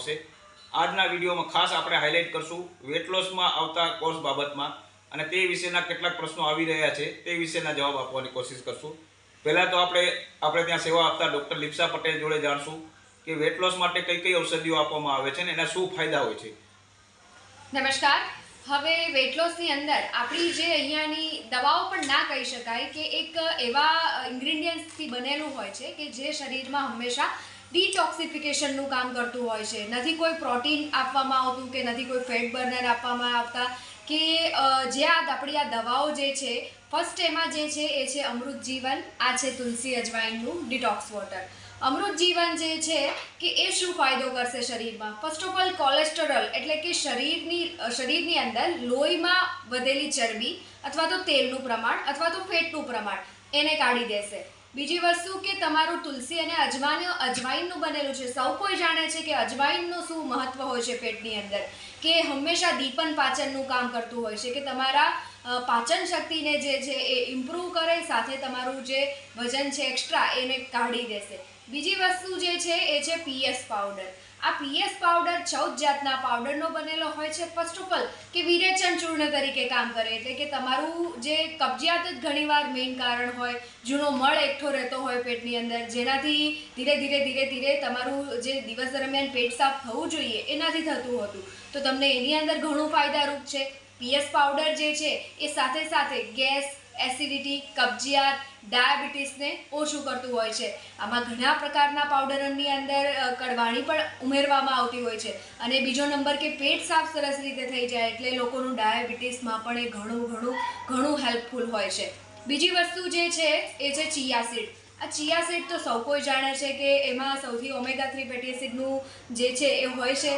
આવશે। આજના વિડીયોમાં ખાસ આપણે હાઇલાઇટ કરશું વેટ લોસમાં આવતા કોર્સ બાબતમાં અને તે વિશેના કેટલાક પ્રશ્નો આવી રહ્યા છે તે વિશેના જવાબ આપવાની કોશિશ કરશું। પહેલાં તો આપણે ત્યાં સેવા આપતા ડૉક્ટર લિપ્સા પટેલ જોડે જાણશું કે વેટ લોસ માટે કઈ કઈ ઔષધિઓ આપવામાં આવે છે અને એના શું ફાયદા હોય છે। નમસ્કાર। હવે વેટ લોસની અંદર આપણી જે અહીંયાની દવાઓ પણ ના કહી શકાય કે એક એવા ઇન્ગ્રીડિયન્ટ્સથી બનેલું હોય છે કે જે શરીરમાં હંમેશા ડિટોક્સિફિકેશનનું કામ કરતું હોય છે। નથી કોઈ પ્રોટીન આપવામાં આવતું કે નથી કોઈ ફેટ બર્નર આપવામાં આવતા કે જે આપણી આ દવાઓ જે છે ફર્સ્ટ એમાં જે છે એ છે અમૃત જીવન। આ છે તુલસી અજવાઈનનું ડિટોક્સ વોટર। અમૃત જીવન જે છે કે એ શું ફાયદો કરશે શરીરમાં? ફર્સ્ટ ઓફ ઓલ કોલેસ્ટેરોલ એટલે કે શરીરની અંદર લોહીમાં વધેલી ચરબી અથવા તો તેલનું પ્રમાણ અથવા તો ફેટનું પ્રમાણ એને કાઢી દેશે। બીજી વસ્તુ કે તમારું તુલસી અને અજવાઈનનું બનેલું છે। સૌ કોઈ જાણે છે કે અજવાઈનનું શું મહત્વ હોય છે પેટની અંદર, કે હંમેશા દીપન પાચનનું કામ કરતું હોય છે, કે તમારા પાચન શક્તિને જે છે એ ઇમ્પ્રૂવ કરે, સાથે તમારું જે વજન છે એક્સ્ટ્રા એને કાઢી દેશે। બીજી વસ્તુ જે છે એ છે પીએસ પાવડર। આ પીએસ પાવડર 14 જાતના પાવડરનો બનેલો હોય છે। ફર્સ્ટ ઓફ ઓલ કે વિરેચન ચૂર્ણ તરીકે કામ કરે, એટલે કે તમારું જે કબજિયાત જ ઘણીવાર મેઇન કારણ હોય, જૂનો મળ એકઠો રહેતો હોય પેટની અંદર, જેનાથી ધીરે ધીરે તમારું જે દિવસ દરમિયાન પેટ સાફ થવું જોઈએ એ નથી થતું હોતું, તો તમને એની અંદર ઘણું ફાયદારૂપ છે। પીએસ પાવડર જે છે એ સાથે સાથે ગેસ, એસિડિટી, કબજિયાત, ડાયાબિટીસને ઓછું કરતું હોય છે। આમાં ઘણા પ્રકારના પાવડરોની અંદર કડવાણી પણ ઉમેરવામાં આવતી હોય છે। અને બીજો નંબર કે પેટ સાફ સરસ રીતે થઈ જાય એટલે લોકોનું ડાયાબિટીસમાં પણ એ ઘણું હેલ્પફુલ હોય છે। બીજી વસ્તુ જે છે એ છે ચિયા સીડ। આ ચિયા સીડ તો સૌ કોઈ જાણે છે કે એમાં સૌથી ઓમેગા 3 ફેટી એસિડનું જે છે એ હોય છે।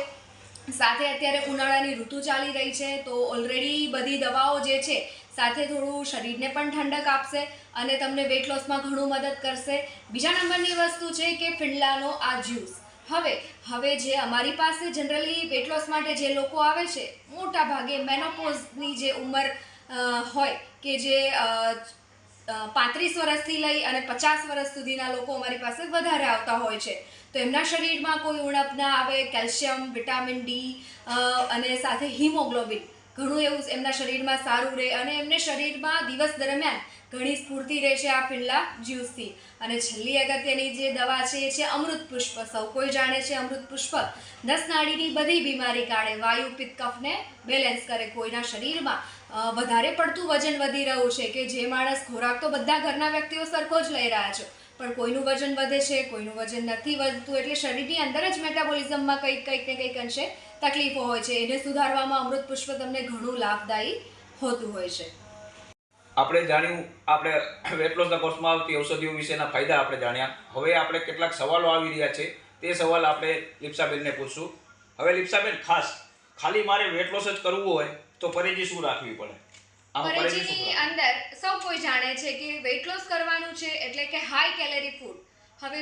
સાથે અત્યારે ઉનાળાની ઋતુ ચાલી રહી છે તો ઓલરેડી બધી દવાઓ જે છે સાથે થોડું શરીરને પણ ઠંડક આપશે અને તમને વેટ લોસમાં ઘણું મદદ કરશે। બીજા નંબરની વસ્તુ છે કે ફિંડલાનો આ જ્યુસ। હવે જે અમારી પાસે જનરલી વેટ લોસ માટે જે લોકો આવે છે, મોટા ભાગે મેનોપોઝની જે ઉંમર હોય કે જે 35 વર્ષથી લઈ અને 50 વર્ષ સુધીના લોકો અમારી પાસે વધારે આવતા હોય છે, તો એમના શરીરમાં કોઈ ઉણપ ના આવે, કેલ્શિયમ, વિટામિન ડી અને સાથે હિમોગ્લોબિન ઘણું એવું એમના શરીરમાં સારું રહે અને એમને શરીરમાં દિવસ દરમિયાન ઘણી સ્ફૂર્તિ રહેશે આ ફિંડલા જ્યુસથી। અને છેલ્લી અગત્યની જે દવા છે એ છે અમૃત પુષ્પ। સૌ કોઈ જાણે છે અમૃત પુષ્પ નસ નાડીની બધી બીમારી કાઢે, વાયુ પિત્ત કફને બેલેન્સ કરે। કોઈના શરીરમાં વધારે પડતું વજન વધી રહ્યું છે કે જે માણસ ખોરાક તો બધા ઘરના વ્યક્તિઓ સરખો જ લઈ રહ્યા છે, પણ કોઈનું વજન વધે છે, કોઈનું વજન નથી વધતું, એટલે શરીરની અંદર જ મેટાબોલિઝમમાં કંઈક અંશે તકલીફો હોય છે, એને સુધારવામાં અમૃત પુષ્પ તમને ઘણું લાભદાયી હોતું હોય છે। આપણે જાણ્યું, આપણે વેટ લોસના કોર્સમાં આવતી ઔષધિઓ વિશેના ફાયદા આપણે જાણ્યા। હવે આપણે કેટલાક સવાલો આવી રહ્યા છે તે સવાલ આપણે લિપ્સાબેનને પૂછશું। હવે લિપ્સાબેન, ખાલી મારે વેટ લોસ જ કરવું હોય તો પરેજી શું રાખવી પડે? પરેજીની અંદર સૌ કોઈ જાણે છે કે વેટ લોસ કરવાનું છે એટલે કે હાઈ કેલેરી ફૂડ। હવે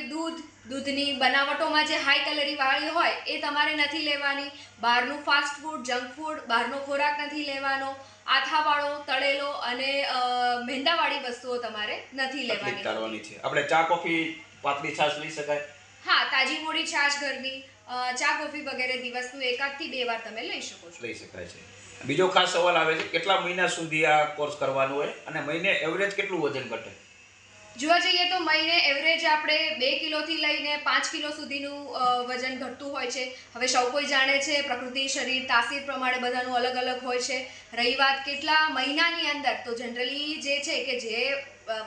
દૂધની બનાવટોમાં જે હાઈ કેલેરી વાળી હોય એ તમારે નથી લેવાની। બહારનું ફાસ્ટ ફૂડ, જંક ફૂડ, બહારનો ખોરાક નથી લેવાનો। આથાવાળો, તળેલો અને મેંદાવાળી વસ્તુઓ તમારે નથી લેવાની છે। આપણે ચા, કોફી, પાતળી છાશ લઈ શકાય? હા, તાજી મોડી છાશ ઘરની, ચા કોફી વગેરે દિવસનું 1 થી 2 વાર તમે લઈ શકો છો। લઈ શકાય છે। બીજો ખાસ સવાલ આવે છે, કેટલા મહિના સુધી આ કોર્સ કરવાનો હોય અને મહિને એવરેજ કેટલું વજન ઘટે? જોવા જઈએ તો મહિને એવરેજ આપણે 2 કિલોથી લઈને 5 કિલો સુધીનું વજન ઘટતું હોય છે। હવે સૌ કોઈ જાણે છે પ્રકૃતિ, શરીર, તાસીર પ્રમાણે બધાનું અલગ અલગ હોય છે। રહી વાત કેટલા મહિનાની અંદર, તો જનરલી જે છે કે જે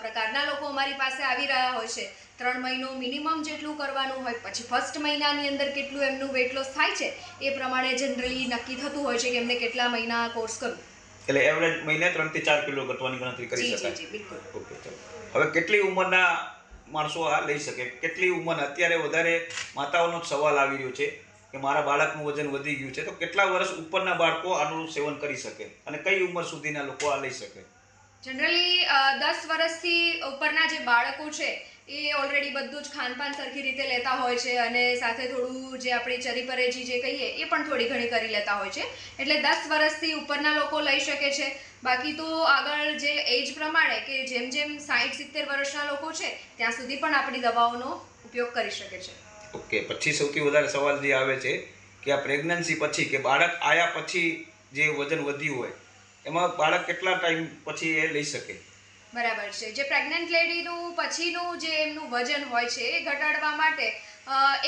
પ્રકારના લોકો અમારી પાસે આવી રહ્યા હોય છે 3 મહિનો મિનિમમ જેટલું કરવાનું હોય, પછી ફર્સ્ટ મહિનાની અંદર કેટલું એમનું વેટ લોસ થાય છે એ પ્રમાણે જનરલી નક્કી થતું હોય છે કે એમને કેટલા મહિના કોર્સ કરવું। એટલે એવરેજ મહિને 3 થી 4 કિલો ઘટવાની ગણતરી કરી શકાય? જી, બિલકુલ। ઓકે, ચાલો। હવે કેટલી ઉંમરના માણસો આ લઈ શકે? કેટલી ઉંમર? અત્યારે વધારે માતાઓનો સવાલ આવી રહ્યો છે કે મારા બાળકનું વજન વધી ગયું છે, તો કેટલા વર્ષ ઉપરના બાળકો આનું સેવન કરી શકે અને કઈ ઉંમર સુધીના લોકો આ લઈ શકે? જનરલી 10 વર્ષથી ઉપરના જે બાળકો છે એ ઓલરેડી બધું જ ખાનપાન સરખી રીતે લેતા હોય છે અને સાથે થોડું જે આપણી ચરી પરેજી જે કહીએ એ પણ થોડી ઘણી કરી લેતા હોય છે, એટલે 10 વર્ષથી ઉપરના લોકો લઈ શકે છે। બાકી તો આગળ જે એજ પ્રમાણે કે જેમ 60-70 વર્ષના લોકો છે ત્યાં સુધી પણ આપણી દવાઓનો ઉપયોગ કરી શકે છે। ઓકે, પછી સૌથી વધારે સવાલ જે આવે છે કે આ પ્રેગ્નન્સી પછી કે બાળક આવ્યા પછી જે વજન વધ્યું હોય એમાં બાળક કેટલા ટાઈમ પછી એ લઈ શકે? બરાબર છે. જે પ્રેગ્નન્ટ લેડીનું પછીનું જે એમનું વજન હોય છે એ ઘટાડવા માટે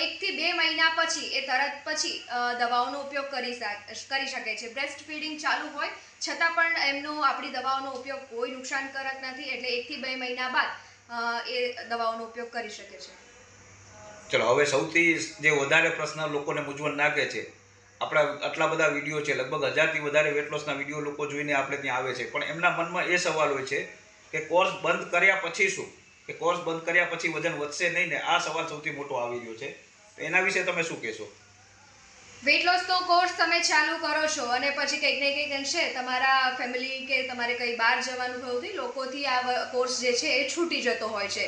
1 થી 2 મહિના પછી એ તરત પછી દવાઓનો ઉપયોગ કરી શકે છે. બ્રેસ્ટ ફીડિંગ ચાલુ હોય છતાં પણ એમનો આપણી દવાઓનો ઉપયોગ કોઈ નુકસાનકારક નથી, એટલે 1 થી 2 મહિના બાદ એ દવાઓનો ઉપયોગ કરી શકે છે. ચલો, હવે સૌથી જે વધારે પ્રશ્ન લોકોને મૂંઝવણ નાખે છે, આપણા આટલા બધા વિડીયો છે, લગભગ 1000થી વધારે વેટ લોસના વિડીયો લોકો જોઈને આપણે ત્યાં આવે છે, પણ એમના મનમાં એ સવાલ હોય છે કે કોર્સ બંધ કર્યા પછી શું, કે કોર્સ બંધ કર્યા પછી વજન વધશે નહીં ને? આ સવાલ સૌથી મોટો આવી રહ્યો છે. તો એના વિશે તમે શું કહેશો? વેટ લોસનો કોર્સ તમે ચાલુ કરો છો અને પછી કંઈક ને કંઈક અંશે તમારા ફેમિલી કે તમારે કંઈ બહાર જવાનું થયું લોકોથી આ કોર્સ જે છે એ છૂટી જતો હોય છે.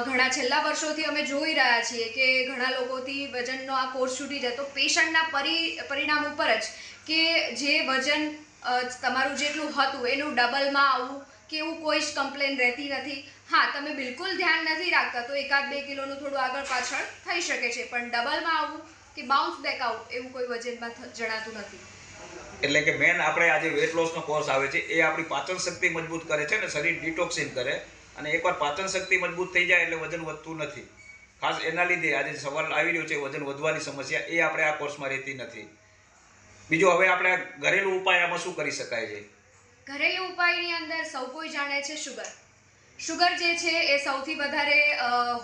ઘણા છેલ્લા વર્ષોથી અમે જોઈ રહ્યા છીએ કે ઘણા લોકોથી વજનનો આ કોર્સ છૂટી જાય તો પેશન્ટના પરિણામ ઉપર જ કે જે વજન તમારું જેટલું હતું એનું ડબલમાં આવવું કે એવું કોઈ જ કમ્પ્લેન રહેતી નથી. હા, તમે બિલકુલ ધ્યાન નથી રાખતા તો 1-2 કિલોનું થોડું આગળ પાછળ થઈ શકે છે, પણ ડબલમાં આવવું કે બાઉન્સ બેક આઉટ એવું કોઈ વજનમાં જણાતું નથી. એટલે કે મેન આપણે આજે વેટ લોસનો કોર્સ આવે છે એ આપણી પાચન શક્તિ મજબૂત કરે છે ને શરીર ડિટોક્સિન કરે, અને એકવાર પાચન શક્તિ મજબૂત થઈ જાય એટલે વજન વધતું નથી. ખાસ એના લીધે આજે સવાલ આવી રહ્યો છે વજન વધવાની સમસ્યા, એ આપણે આ કોર્સમાં રહેતી નથી. બીજું, હવે આપણે ઘરેલું ઉપાય આમાં શું કરી શકાય છે? ઘરેલું ઉપાયની અંદર સૌ કોઈ જાણે છે શુગર જે છે એ સૌથી વધારે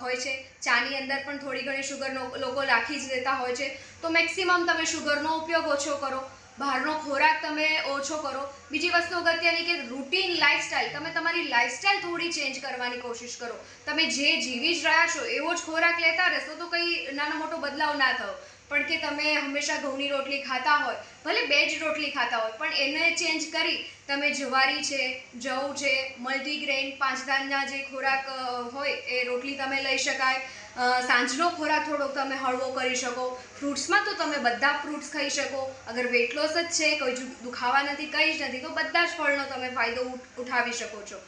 હોય છે. ચાની અંદર પણ થોડી ઘણી શુગર લોકો રાખી જ દેતા હોય છે, તો મેક્સિમમ તમે શુગરનો ઉપયોગ ઓછો કરો, બહારનો ખોરાક તમે ઓછો કરો. બીજી વસ્તુ અગત્યની કે રૂટીન લાઇફસ્ટાઇલ, તમે તમારી લાઇફસ્ટાઇલ થોડી ચેન્જ કરવાની કોશિશ કરો. તમે જે જીવી જ રહ્યા છો એવો જ ખોરાક લેતા રહેશો તો કંઈ નાનો મોટો બદલાવ ના થયો, પણ કે તમે હંમેશા ઘઉંની રોટલી ખાતા હોય, ભલે 2 જ રોટલી ખાતા હોય, પણ એને ચેન્જ કરી તમે જવારી છે, જવ છે, મલ્ટીગ્રેન 5 ધાનના જે ખોરાક હોય એ રોટલી તમે લઈ શકાય. સાંજનો ખોરાક થોડોક તમે હળવો કરી શકો. ફ્રૂટ્સમાં તો તમે બધા ફ્રૂટ્સ ખાઈ શકો. અગર વેટ લોસ જ છે, કોઈ દુખાવા નથી, કંઈ જ નથી, તો બધા જ ફળનો તમે ફાયદો ઉઠાવી શકો છો.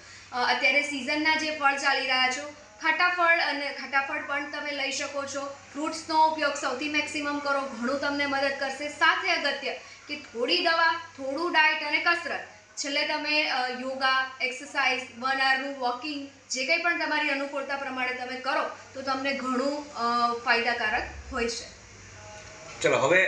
અત્યારે સિઝનના જે ફળ ચાલી રહ્યા છો, ખાટાફળ પણ તમે લઈ શકો છો. ફ્રૂટ્સનો ઉપયોગ સૌથી મેક્સિમમ કરો, ઘણું તમને મદદ કરશે. સાથે અગત્ય કે થોડી દવા, થોડું ડાયટ અને કસરત, છેલ્લે તમે યોગા, એક્સરસાઇઝ, 1 આવરનું વોકિંગ, જે કંઈ પણ તમારી અનુકૂળતા પ્રમાણે તમે કરો તો તમને ઘણું ફાયદાકારક હોય છે. ચલો, હવે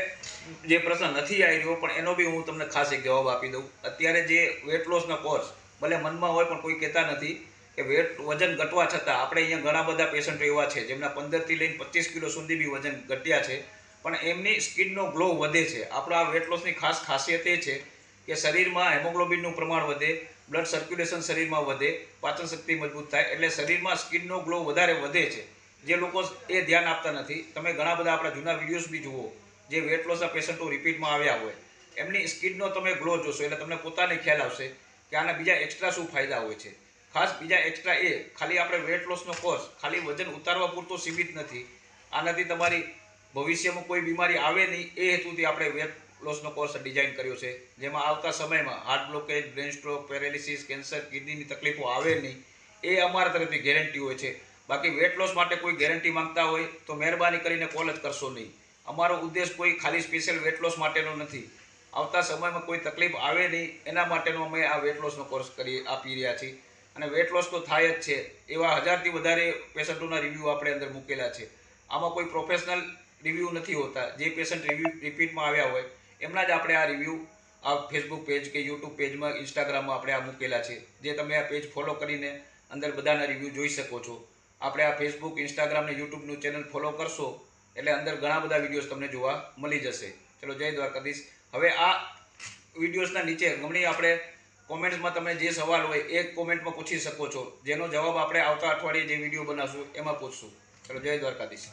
જે પ્રશ્ન નથી આવી રહ્યો પણ એનો બી હું તમને ખાસ એક જવાબ આપી દઉં. અત્યારે જે વેટ લોસના કોર્સ ભલે મનમાં હોય પણ કોઈ કહેતા નથી કે વજન ઘટવા છતાં આપણે અહીંયા ઘણા બધા પેશન્ટો એવા છે જેમના 15થી લઈને 25 કિલો સુધી બી વજન ઘટ્યા છે, પણ એમની સ્કિનનો ગ્લો વધે છે. આપણા આ વેટ લોસની ખાસ ખાસિયત એ છે કે શરીરમાં હેમોગ્લોબિનનું પ્રમાણ વધે, બ્લડ સર્ક્યુલેશન શરીરમાં વધે, પાચન શક્તિ મજબૂત થાય, એટલે શરીરમાં સ્કિનનો ગ્લો વધારે વધે છે. જે લોકો એ ધ્યાન આપતા નથી, તમે ઘણા બધા આપણા જૂના વિડીયોઝ બી જુઓ, જે વેટ લોસના પેશન્ટો રિપીટમાં આવ્યા હોય, એમની સ્કિનનો તમે ગ્લો જોશો એટલે તમને પોતાને ખ્યાલ આવશે કે આના બીજા એક્સ્ટ્રા શું ફાયદા હોય છે. ખાસ બીજા એક્સ્ટ્રા એ ખાલી આપણે વેટ લોસનો કોર્સ ખાલી વજન ઉતારવા પૂરતો સીમિત નથી. આનાથી તમારી ભવિષ્યમાં કોઈ બીમારી આવે નહીં એ હેતુથી આપણે વેટ લોસનો કોર્સ ડિઝાઇન કર્યો છે, જેમાં આવતા સમયમાં heart blockage, brain stroke, paralysis, cancer, કિડનીની તકલીફો આવે નહીં એ અમારા તરફથી ગેરંટી હોય છે. બાકી વેટ લોસ માટે કોઈ ગેરંટી માંગતા હોય તો મહેરબાની કરીને કોલ જ કરશો નહીં. અમારો ઉદ્દેશ કોઈ ખાલી સ્પેશિયલ વેટ લોસ માટેનો નથી. આવતા સમયમાં કોઈ તકલીફ આવે નહીં એના માટેનો અમે આ વેટ લોસનો કોર્સ આપી રહ્યા છીએ. અને વેટ લોસ તો થાય જ છે, એવા 1000થી વધારે પેશન્ટોના રિવ્યૂ આપણે અંદર મૂકેલા છે. આમાં કોઈ પ્રોફેશનલ રિવ્યૂ નથી હોતા. જે પેશન્ટ રિપીટમાં આવ્યા હોય એમના જ આપણે આ રિવ્યૂ આ ફેસબુક પેજ કે યુટ્યુબ પેજમાં, ઇન્સ્ટાગ્રામમાં આપણે આ મૂકેલા છે, જે તમે આ પેજ ફોલો કરીને અંદર બધાના રિવ્યૂ જોઈ શકો છો. આપણે આ ફેસબુક, ઇન્સ્ટાગ્રામ ને યુટ્યુબનું ચેનલ ફોલો કરશો એટલે અંદર ઘણા બધા વિડીયોઝ તમને જોવા મળી જશે. ચલો, જય દ્વારકાધીશ. હવે આ વિડીયોઝના નીચે ઘણી આપણે કોમેન્ટ્સમાં તમે જે સવાલ હોય એ કોમેન્ટમાં પૂછી શકો છો, જેનો જવાબ આપણે આવતા અઠવાડિયે જે વિડીયો બનાવશું એમાં પૂછશું. ચલો, જય દ્વારકાધીશ.